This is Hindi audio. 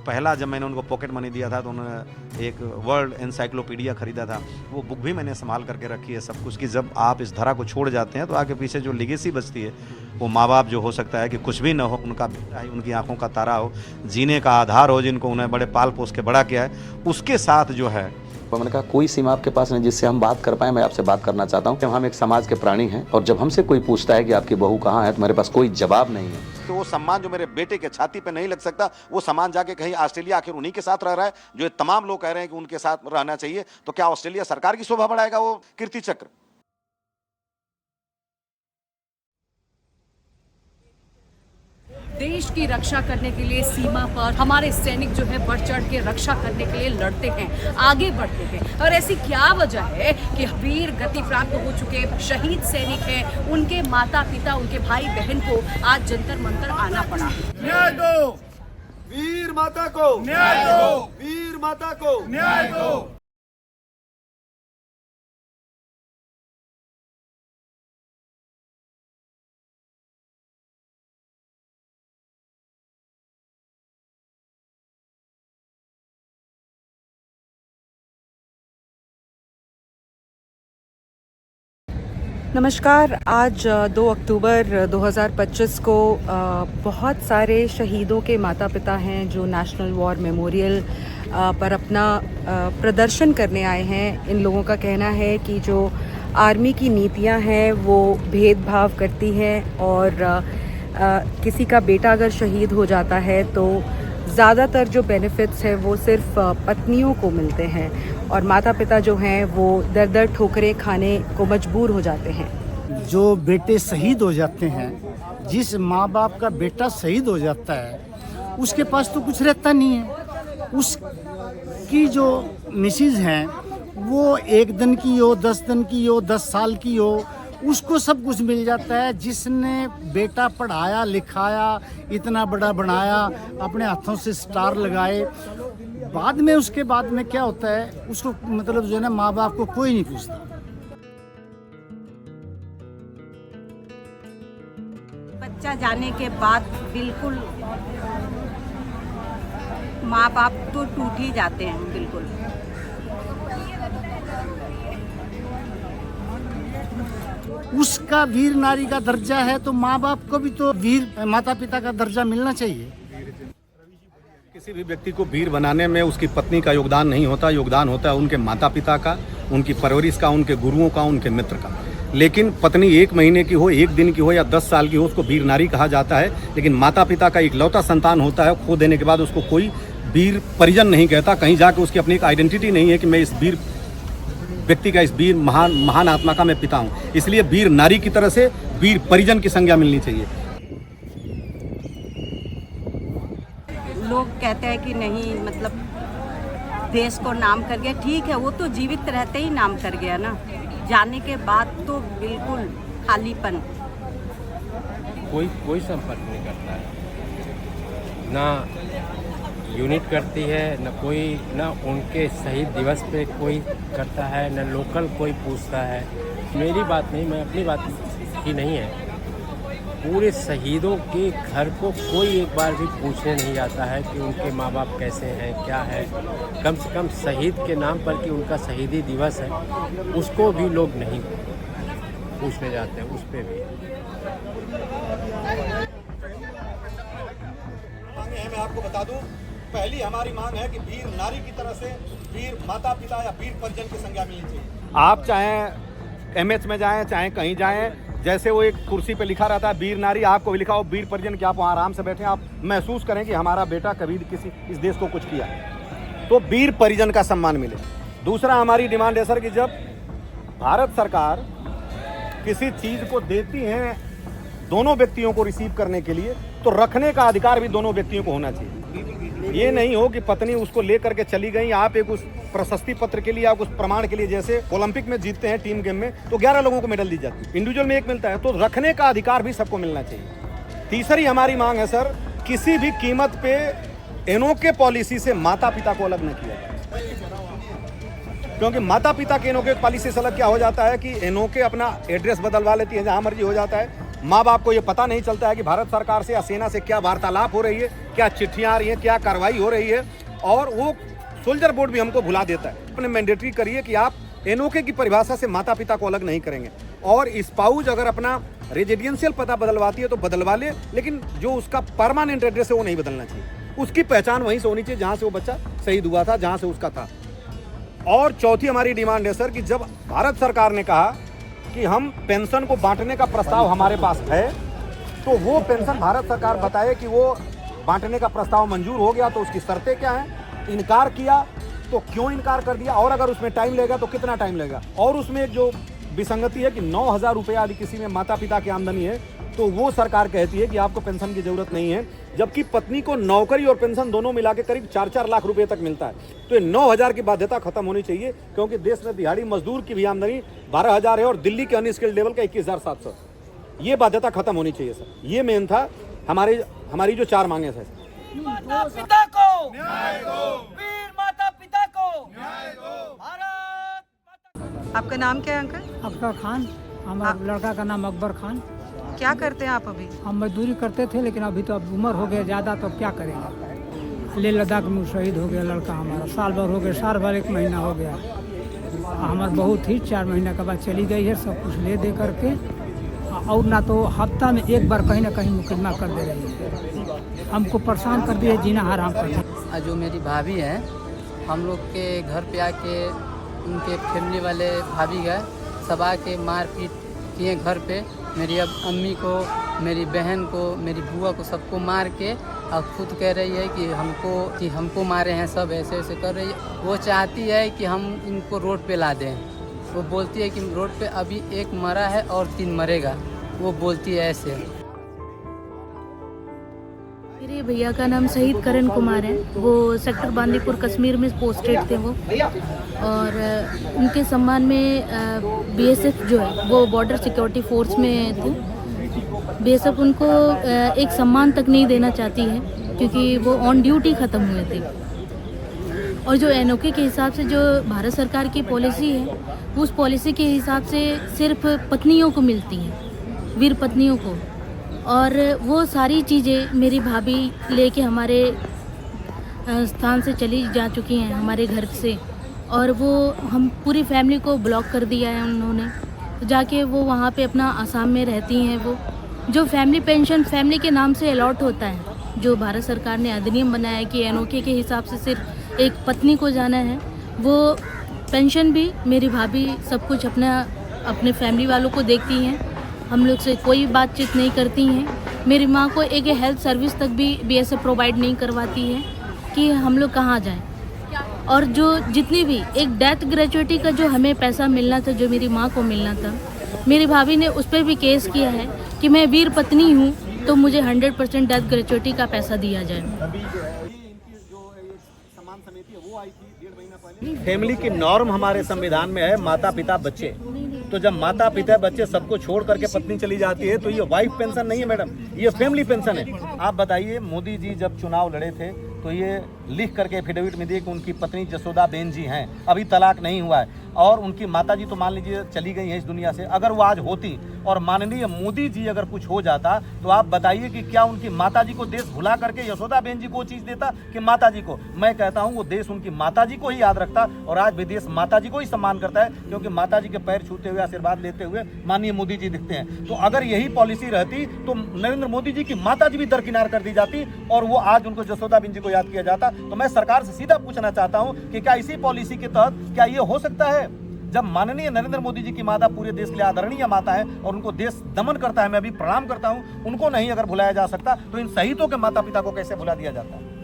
पहला जब मैंने उनको पॉकेट मनी दिया था तो उन्होंने एक वर्ल्ड एनसाइक्लोपीडिया खरीदा था, वो बुक भी मैंने संभाल करके रखी है सब कुछ, कि जब आप इस धरा को छोड़ जाते हैं तो आगे पीछे जो लेगेसी बचती है वो माँ बाप जो हो सकता है कि कुछ भी ना हो, उनका बेटा ही उनकी आंखों का तारा हो, जीने का आधार हो, जिनको उन्हें बड़े पाल पोस के बड़ा किया है, उसके साथ जो है। तो मैंने कहा कोई सीमा आपके पास नहीं जिससे हम बात कर पाए, मैं आपसे बात करना चाहता हूँ। हम एक समाज के प्राणी हैं और जब हमसे कोई पूछता है कि आपकी बहू कहाँ है तो मेरे पास कोई जवाब नहीं है। तो वो सम्मान जो मेरे बेटे के छाती पे नहीं लग सकता, वो सम्मान जाके कहीं ऑस्ट्रेलिया आखिर उन्हीं के साथ रह रहा है, जो ये तमाम लोग कह रहे हैं कि उनके साथ रहना चाहिए, तो क्या ऑस्ट्रेलिया सरकार की शोभा बढ़ाएगा वो कीर्ति चक्र? देश की रक्षा करने के लिए सीमा पर हमारे सैनिक जो है बढ़ चढ़ के रक्षा करने के लिए लड़ते हैं, आगे बढ़ते हैं। और ऐसी क्या वजह है कि वीर गति प्राप्त हो चुके शहीद सैनिक हैं, उनके माता पिता, उनके भाई बहन को आज जंतर मंतर आना पड़ा। न्याय दो वीर माता को, न्याय दो वीर माता को, न्याय दो। नमस्कार। आज 2 अक्टूबर 2025 को बहुत सारे शहीदों के माता पिता हैं जो नेशनल वॉर मेमोरियल पर अपना प्रदर्शन करने आए हैं। इन लोगों का कहना है कि जो आर्मी की नीतियां हैं वो भेदभाव करती हैं और किसी का बेटा अगर शहीद हो जाता है तो ज़्यादातर जो बेनिफिट्स हैं वो सिर्फ पत्नियों को मिलते हैं और माता पिता जो हैं वो दर दर ठोकरें खाने को मजबूर हो जाते हैं। जो बेटे शहीद हो जाते हैं, जिस माँ बाप का बेटा शहीद हो जाता है उसके पास तो कुछ रहता नहीं है। उसकी जो मिसेज हैं वो 1 दिन की हो, 10 दिन की हो, 10 साल की हो, उसको सब कुछ मिल जाता है। जिसने बेटा पढ़ाया लिखाया, इतना बड़ा बनाया, अपने हाथों से स्टार लगाए, बाद में उसके बाद में क्या होता है उसको मतलब जो है ना माँ बाप को कोई नहीं पूछता। बच्चा जाने के बाद बिल्कुल माँ बाप तो टूट ही जाते हैं बिल्कुल। उसका वीर नारी का दर्जा है तो माँ बाप को भी तो वीर माता पिता का दर्जा मिलना चाहिए। किसी भी व्यक्ति को वीर बनाने में उसकी पत्नी का योगदान नहीं होता, योगदान होता है उनके माता पिता का, उनकी परवरिश का, उनके गुरुओं का, उनके मित्र का। लेकिन पत्नी 1 महीने की हो, 1 दिन की हो या 10 साल की हो, उसको वीर नारी कहा जाता है। लेकिन माता पिता का इकलौता संतान होता है, खो देने के बाद उसको कोई वीर परिजन नहीं कहता। कहीं जाके उसकी अपनी एक आइडेंटिटी नहीं है कि मैं इस वीर व्यक्ति का, इस वीर महान आत्मा का मैं पिता हूँ। इसलिए वीर नारी की तरह से वीर परिजन की संज्ञा मिलनी चाहिए। लोग कहते हैं कि नहीं मतलब देश को नाम कर गया, ठीक है वो तो जीवित रहते ही नाम कर गया ना, जाने के बाद तो बिल्कुल खालीपन। कोई संपर्क नहीं करता है, ना यूनिट करती है, ना उनके शहीद दिवस पे कोई करता है, ना लोकल कोई पूछता है। मेरी बात नहीं, मैं अपनी बात ही नहीं है, पूरे शहीदों के घर को कोई एक बार भी पूछने नहीं जाता है कि उनके माँ बाप कैसे हैं, क्या है। कम से कम शहीद के नाम पर कि उनका शहीदी दिवस है उसको भी लोग नहीं पूछने जाते हैं, उस पर भी। मैं आपको बता दूं, पहली हमारी मांग है कि वीर नारी की तरह से वीर माता पिता या वीर परिजन की संज्ञा मिलनी चाहिए। आप चाहे MH में जाएं, चाहे कहीं जाएं, जैसे वो एक कुर्सी पे लिखा रहता है वीर नारी, आपको भी लिखा हो वीर परिजन, कि आप वहाँ आराम से बैठे, आप महसूस करें कि हमारा बेटा कभी किसी इस देश को कुछ किया, तो वीर परिजन का सम्मान मिले। दूसरा हमारी डिमांड है सर कि जब भारत सरकार किसी चीज़ को देती है दोनों व्यक्तियों को रिसीव करने के लिए, तो रखने का अधिकार भी दोनों व्यक्तियों को होना चाहिए। ये नहीं हो कि पत्नी उसको लेकर के चली गई, आप एक उस प्रशस्ति पत्र के लिए, आप उस प्रमाण के लिए, जैसे ओलंपिक में जीतते हैं टीम गेम में तो 11 लोगों को मेडल दी जाती है, इंडिविजुअल में 1 मिलता है, तो रखने का अधिकार भी सबको मिलना चाहिए। तीसरी हमारी मांग है सर, किसी भी कीमत पे एनओके पॉलिसी से माता पिता को अलग न किया जाए, क्योंकि माता पिता के एनओके पॉलिसी से अलग क्या हो जाता है कि एनओके अपना एड्रेस बदलवा लेती है, जहाँ मर्जी हो जाता है, माँ बाप को ये पता नहीं चलता है कि भारत सरकार से या सेना से क्या वार्तालाप हो रही है, क्या चिट्ठियाँ आ रही हैं, क्या कार्रवाई हो रही है, और वो सोल्जर बोर्ड भी हमको भुला देता है। अपने मैंडेटरी करिए कि आप एनओके की परिभाषा से माता पिता को अलग नहीं करेंगे, और स्पाउस अगर अपना रेजिडेंशियल पता बदलवाती है तो बदलवा ले, लेकिन जो उसका परमानेंट एड्रेस है वो नहीं बदलना चाहिए। उसकी पहचान वहीं से होनी चाहिए जहाँ से वो बच्चा शहीद हुआ था, जहाँ से उसका था। और चौथी हमारी डिमांड है सर कि जब भारत सरकार ने कहा कि हम पेंशन को बांटने का प्रस्ताव हमारे पास है, तो वो पेंशन भारत सरकार बताए कि वो बांटने का प्रस्ताव मंजूर हो गया तो उसकी शर्तें क्या हैं, इनकार किया तो क्यों इनकार कर दिया, और अगर उसमें टाइम लगेगा तो कितना टाइम लगेगा। और उसमें एक जो विसंगति है कि 9,000 रुपया यदि किसी में माता पिता की आमदनी है तो वो सरकार कहती है कि आपको पेंशन की जरूरत नहीं है, जबकि पत्नी को नौकरी और पेंशन दोनों मिला के करीब 4-4 लाख रुपए तक मिलता है। तो ये 9,000 की बाध्यता खत्म होनी चाहिए, क्योंकि देश में दिहाड़ी मजदूर की भी आमदनी 12,000 है और दिल्ली के अनस्किल्ड लेवल का 21,700। ये बाध्यता खत्म होनी चाहिए सर। ये मेन था हमारी जो 4 मांगे सर। माता पिता को न्याय दो, वीर माता पिता को न्याय दो, भारत। आपका नाम क्या है अंकल? अख्तर खान, हमारे लड़का का नाम अकबर खान। क्या करते हैं आप अभी? हम मजदूरी करते थे, लेकिन अभी तो अब उम्र हो गया ज़्यादा, तो अब क्या करेंगे। लेह लद्दाख में शहीद हो गया लड़का हमारा, साल भर हो गया, साल भर 1 महीना हो गया। हमारी बहू थी 4 महीना के बाद चली गई है, सब कुछ ले दे करके, और ना तो हफ्ता में 1 बार कहीं ना कहीं मुकदमा कर दे रही है। हमको परेशान कर दिए, जीना हराम कर दिया। जो मेरी भाभी है, हम लोग के घर पे आके उनके फैमिली वाले भाभी गए, सब आके मार पीट किए घर पे। मेरी अब अम्मी को, मेरी बहन को, मेरी बुआ को, सबको मार के, और खुद कह रही है कि हमको मारे हैं, सब ऐसे ऐसे कर रही है। वो चाहती है कि हम इनको रोड पे ला दें। वो बोलती है कि रोड पे अभी 1 मरा है और 3 मरेगा, वो बोलती है ऐसे। मेरे भैया का नाम शहीद करण कुमार है, वो सेक्टर बांदीपुर कश्मीर में पोस्टेड थे वो, और उनके सम्मान में बीएसएफ जो है वो बॉर्डर सिक्योरिटी फोर्स में थे। बीएसएफ उनको एक सम्मान तक नहीं देना चाहती है, क्योंकि वो ऑन ड्यूटी ख़त्म हुए थे। और जो एनओके के हिसाब से जो भारत सरकार की पॉलिसी है, उस पॉलिसी के हिसाब से सिर्फ पत्नियों को मिलती हैं, वीर पत्नियों को। और वो सारी चीज़ें मेरी भाभी लेके हमारे स्थान से चली जा चुकी हैं, हमारे घर से, और वो हम पूरी फैमिली को ब्लॉक कर दिया है उन्होंने। तो जाके वो वहाँ पे अपना आसाम में रहती हैं। वो जो फैमिली पेंशन फैमिली के नाम से अलॉट होता है, जो भारत सरकार ने अधिनियम बनाया है कि एनओके के हिसाब से सिर्फ एक पत्नी को जाना है, वो पेंशन भी मेरी भाभी सब कुछ अपने फैमिली वालों को देखती हैं। हम लोग से कोई बातचीत नहीं करती हैं। मेरी माँ को एक हेल्थ सर्विस तक भी बीएसएफ प्रोवाइड नहीं करवाती है कि हम लोग कहाँ जाएं। और जो जितनी भी एक डेथ ग्रेजुएटी का जो हमें पैसा मिलना था, जो मेरी माँ को मिलना था, मेरी भाभी ने उस पर भी केस किया है कि मैं वीर पत्नी हूँ तो मुझे 100% डेथ ग्रेजुएटी का पैसा दिया जाए। फैमिली की नॉर्म हमारे संविधान में है माता पिता बच्चे। तो जब माता पिता बच्चे सबको छोड़ करके पत्नी चली जाती है तो ये वाइफ पेंशन नहीं है मैडम, ये फैमिली पेंशन है। आप बताइए, मोदी जी जब चुनाव लड़े थे तो ये लिख करके एफिडेविट में दिए कि उनकी पत्नी जसोदा बेन जी हैं, अभी तलाक नहीं हुआ है, और उनकी माताजी तो मान लीजिए चली गई हैं इस दुनिया से। अगर वो आज होती और माननीय मोदी जी अगर कुछ हो जाता तो आप बताइए कि क्या उनकी माताजी को देश भुला करके यशोदा बेन जी को वो चीज़ देता कि माताजी को? मैं कहता हूँ वो देश उनकी माताजी को ही याद रखता, और आज भी देश माताजी को ही सम्मान करता है, क्योंकि माताजी के पैर छूते हुए आशीर्वाद लेते हुए माननीय मोदी जी दिखते हैं। तो अगर यही पॉलिसी रहती तो नरेंद्र मोदी जी की माताजी भी दरकिनार कर दी जाती और वो आज उनको जसोदा बेन जी को याद किया जाता। तो मैं सरकार से सीधा पूछना चाहता हूं कि क्या इसी पॉलिसी के तहत क्या ये हो सकता है, जब माननीय नरेंद्र मोदी जी की माता पूरे देश के लिए आदरणीय माता है और उनको देश दमन करता है, मैं भी प्रणाम करता हूं, उनको नहीं अगर भुलाया जा सकता तो इन शहीदों के माता पिता को कैसे भुला दिया जाता है?